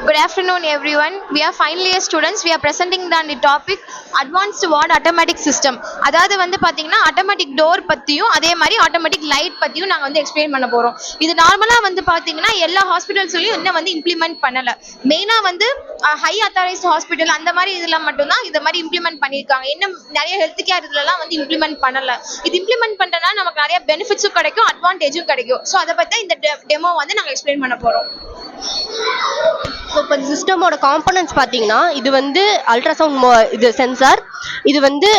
Good afternoon, everyone. We are final year students. We are presenting on the topic advanced ward automatic system. அதாவது வந்து பாத்தீங்கன்னா automatic door பத்தியும் அதே மாதிரி automatic light பத்தியும் நாங்க வந்து எக்ஸ்பிளைன் பண்ண போறோம். இது நார்மலா வந்து பாத்தீங்கன்னா எல்லா ஹாஸ்பிட்டல்ஸ்லயும் இன்னும் வந்து இம்ப்ளிமெண்ட் பண்ணல. மெயினா வந்து ஹை அத்தாரைஸ்ட் ஹாஸ்பிட்டல் அந்த மாதிரி இதுல மட்டும்தான் இது மாதிரி இம்ப்ளிமெண்ட் பண்ணியிருக்காங்க. இன்னும் நிறைய ஹெல்த் கேர் இதுலலாம் வந்து இம்ப்ளிமெண்ட் பண்ணல. இது இம்ப்ளிமெண்ட் பண்றதுனால நமக்கு நிறைய பெனிஃபிட்ஸும் கிடைக்கும், அட்வான்டேஜும் கிடைக்கும். ஸோ அதை பத்தி இந்த டெமோ வந்து நாங்க எக்ஸ்பிளைன் பண்ண போறோம். இப்போ இந்த சிஸ்டமோட காம்பனன்ட்ஸ் பார்த்தீங்கன்னா இது வந்து அல்ட்ராசவுண்ட் இது சென்சார், இது வந்து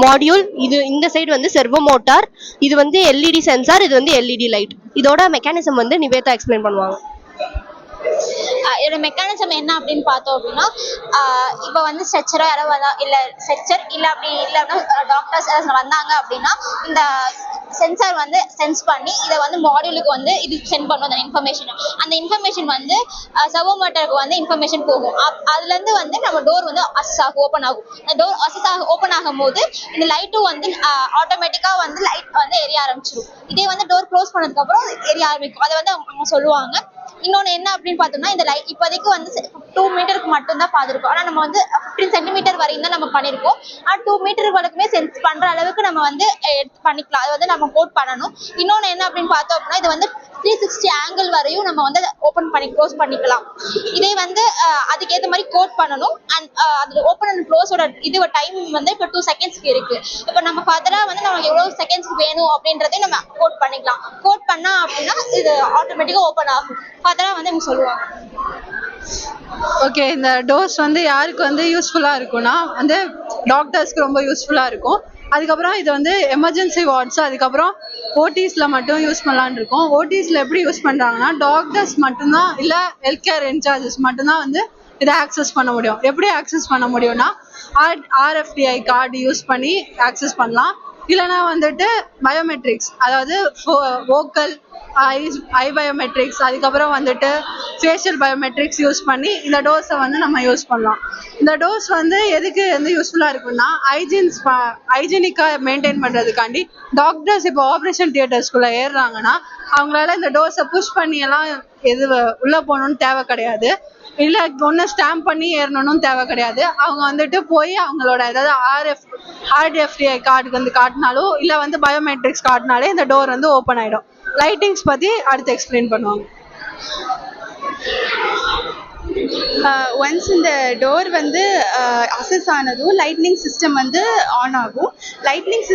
மாடியூல், இது இந்த சைடு வந்து செர்வோ மோட்டார், இது வந்து எல்இடி சென்சார், இது வந்து எல்இடி லைட். இதோட மெக்கானிசம் வந்து நிவேதா எக்ஸ்பிளைன் பண்ணுவாங்க. இதோட மெக்கானிசம் என்ன அப்படின்னு பார்த்தோம் அப்படின்னா, இப்போ வந்து ஸ்ட்ரெச்சரோ யாரோ இல்லை ஸ்ட்ரெச்சர் இல்லை அப்படி இல்லை அப்படின்னா டாக்டர்ஸ் வந்தாங்க அப்படின்னா இந்த சென்சார் வந்து சென்ஸ் பண்ணி இதை வந்து மாடியூலுக்கு வந்து இது சென்ட் பண்ணும். அந்த இன்ஃபர்மேஷன் வந்து சர்வோ மோட்டருக்கு வந்து இன்ஃபர்மேஷன் போகும். அதுலேருந்து வந்து நம்ம டோர் வந்து ஓப்பன் ஆகும். அந்த டோர் ஓப்பன் ஆகும் போது இந்த லைட்டும் வந்து ஆட்டோமேட்டிக்காக வந்து லைட் வந்து எரிய ஆரம்பிச்சிடும். இதே வந்து டோர் க்ளோஸ் பண்ணதுக்கப்புறம் எரிய ஆரம்பிக்கும். அதை வந்து அவங்க சொல்லுவாங்க. இன்னொன்று என்ன அப்படின்னு பார்த்தோம்னா, இந்த லைட் இப்போதைக்கு வந்து 2 மீட்டருக்கு மட்டும்தான் பார்த்துருக்கோம். ஆனால் நம்ம வந்து 15 சென்டிமீட்டர் வரையும் தான் நம்ம பண்ணியிருக்கோம். ஆனால் 2 மீட்டர் வரைக்குமே சென்ஸ் பண்ணுற அளவுக்கு நம்ம வந்து எடுத்து பண்ணிக்கலாம். அது வந்து நம்ம கோட் பண்ணணும். இன்னொன்று என்ன அப்படின்னு பார்த்தோம் அப்படின்னா, இது வந்து 360 ஆங்கிள் வரையும் நம்ம வந்து ஓப்பன் பண்ணி க்ளோஸ் பண்ணிக்கலாம். இதே வந்து அதுக்கேற்ற மாதிரி கோட் பண்ணணும். அண்ட் அதில் ஓப்பன் அண்ட் க்ளோஸோட இது டைம் வந்து இப்போ 2 செகண்ட்ஸ்க்கு இருக்கு. இப்போ நம்ம ஃபர்தராக வந்து நமக்கு எவ்வளோ செகண்ட்ஸ்க்கு வேணும் அப்படின்றதே நம்ம கோட் பண்ணிக்கலாம். கோட் பண்ணா அப்படின்னா இது ஆட்டோமேட்டிக்காக ஓப்பன் ஆகும். ஃபர்தராக வந்து அவங்க சொல்லுவாங்க. ஓகே, இந்த டோஸ் வந்து யாருக்கு வந்து யூஸ்ஃபுல்லாக இருக்கும்னா வந்து டாக்டர்ஸ்க்கு ரொம்ப யூஸ்ஃபுல்லாக இருக்கும். அதுக்கப்புறம் இது வந்து எமர்ஜென்சி வார்ட்ஸ், அதுக்கப்புறம் ஓடிஸில் மட்டும் யூஸ் பண்ணலான்னு இருக்கும். ஓடிஸில் எப்படி யூஸ் பண்ணுறாங்கன்னா டாக்டர்ஸ் மட்டும்தான் இல்லை ஹெல்த் கேர் இன்சார்ஜஸ் மட்டும்தான் வந்து இதை ஆக்சஸ் பண்ண முடியும். எப்படி ஆக்சஸ் பண்ண முடியும்னா RFDI கார்டு யூஸ் பண்ணி ஆக்சஸ் பண்ணலாம். இல்லைனா வந்துட்டு பயோமெட்ரிக்ஸ், அதாவது வோக்கல், ஐ பயோமெட்ரிக்ஸ், அதுக்கப்புறம் வந்துட்டு ஃபேஷியல் பயோமெட்ரிக்ஸ் யூஸ் பண்ணி இந்த டோஸை வந்து நம்ம யூஸ் பண்ணலாம். இந்த டோஸ் வந்து எதுக்கு வந்து யூஸ்ஃபுல்லாக இருக்குன்னா ஹைஜீனிக்காக மெயின்டைன் பண்ணுறதுக்காண்டி டாக்டர்ஸ் இப்போ ஆப்ரேஷன் தியேட்டர்ஸ்குள்ளே ஏறுறாங்கன்னா அவங்களால இந்த டோஸை புஷ் பண்ணியெல்லாம் உள்ளே போகணுன்னு தேவை கிடையாது. இல்லை ஒன்று ஸ்டாம்ப் பண்ணி ஏறணும்னு தேவை கிடையாது. அவங்க வந்துட்டு போய் அவங்களோட ஏதாவது RFDI கார்டுக்கு வந்து காட்டினாலோ இல்லை வந்து பயோமெட்ரிக்ஸ் காட்டினாலே இந்த டோர் வந்து ஓப்பன் ஆகிடும். லைட்டிங்ஸ் பற்றி அடுத்து எக்ஸ்பிளைன் பண்ணுவாங்க. ஒன்ஸ் இந்த டோர் வந்து அசஸ் ஆனதும் லைட்னிங் சிஸ்டம் வந்து ஆன் ஆகும். லைட்னிங்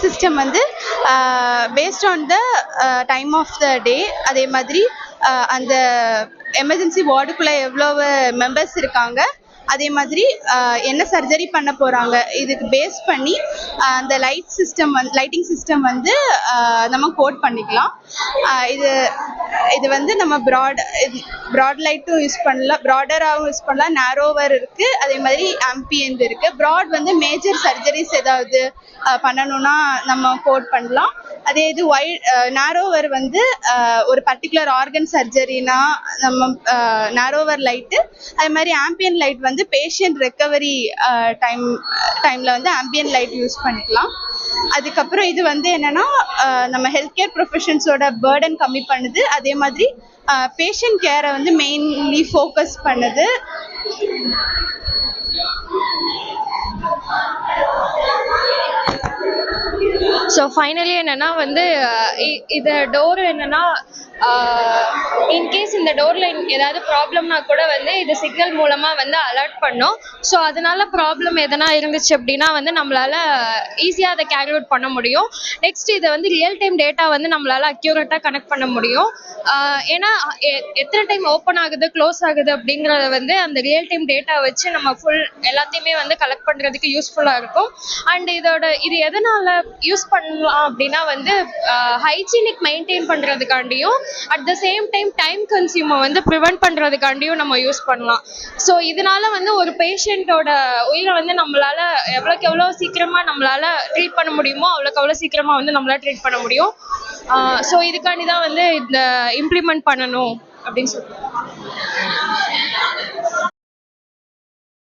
சிஸ்டம் வந்து based on the time of the day, அதே மாதிரி அந்த எமர்ஜென்சி வார்டுக்குள்ளே எவ்வளவு மெம்பர்ஸ் இருக்காங்க, அதே மாதிரி என்ன சர்ஜரி பண்ண போகிறாங்க, இதுக்கு பேஸ் பண்ணி அந்த லைட்டிங் சிஸ்டம் வந்து நம்ம கோட் பண்ணிக்கலாம். இது வந்து நம்ம ப்ராட் லைட்டும் யூஸ் பண்ணலாம், ப்ராடராகவும் யூஸ் பண்ணலாம், நேரோவர் இருக்குது, அதே மாதிரி ஆம்பியன்ட் இருக்குது. ப்ராட் வந்து மேஜர் சர்ஜரிஸ் ஏதாவது பண்ணணும்னா நம்ம கோட் பண்ணலாம். அதே இது நேரோவர் வந்து ஒரு பர்டிகுலர் ஆர்கன் சர்ஜரினா நம்ம நேரோவர் லைட்டு, அதே மாதிரி ஆம்பியன் லைட் வந்து பேஷண்ட் ரெக்கவரி டைமில் வந்து ஆம்பியன் லைட் யூஸ் பண்ணிக்கலாம். அதுக்கப்புறம் இது வந்து என்னென்னா நம்ம ஹெல்த் கேர் ப்ரொஃபஷன்ஸோட பேர்டன் கம்மி பண்ணுது, அதே மாதிரி பேஷண்ட் கேரை வந்து மெயின்லி ஃபோக்கஸ் பண்ணுது. ஸோ ஃபைனலி என்னன்னா வந்து இது டோர் என்னன்னா இன்கேஸ் இந்த டோரில் ஏதாவது ப்ராப்ளம்னா கூட வந்து இது சிக்னல் மூலமாக வந்து அலர்ட் பண்ணும். ஸோ அதனால ப்ராப்ளம் எதனா இருந்துச்சு அப்படின்னா வந்து நம்மளால ஈஸியாக அதை கேரி அவுட் பண்ண முடியும். நெக்ஸ்ட் இதை வந்து ரியல் டைம் டேட்டா வந்து நம்மளால அக்யூரேட்டாக கனெக்ட் பண்ண முடியும். ஏன்னா எத்தனை டைம் ஓப்பன் ஆகுது க்ளோஸ் ஆகுது அப்படிங்கிறத வந்து அந்த ரியல் டைம் டேட்டா வச்சு நம்ம ஃபுல் எல்லாத்தையுமே வந்து கலெக்ட் பண்ணுறதுக்கு யூஸ்ஃபுல்லாக இருக்கும். அண்ட் இது எதனால் யூஸ் பண்ணலாம் அப்படின்னா வந்து ஹைஜீனிக் மெயின்டைன் பண்ணுறதுக்காண்டியும் அட் த சேம் டைம் கன்சியூமை வந்து ப்ரிவென்ட் பண்ணுறதுக்காண்டியும் நம்ம யூஸ் பண்ணலாம். ஸோ இதனால வந்து ஒரு பேஷண்ட்டோட உயிரை வந்து நம்மளால எவ்வளோக்கு எவ்வளோ சீக்கிரமாக நம்மளால ட்ரீட் பண்ண முடியுமோ அவ்வளோக்கு அவ்வளோ சீக்கிரமாக வந்து நம்மளால ட்ரீட் பண்ண முடியும். ஸோ இதுக்காண்டி தான் வந்து இந்த இம்ப்ளிமெண்ட் பண்ணணும் அப்படின்னு சொல்லுவோம்.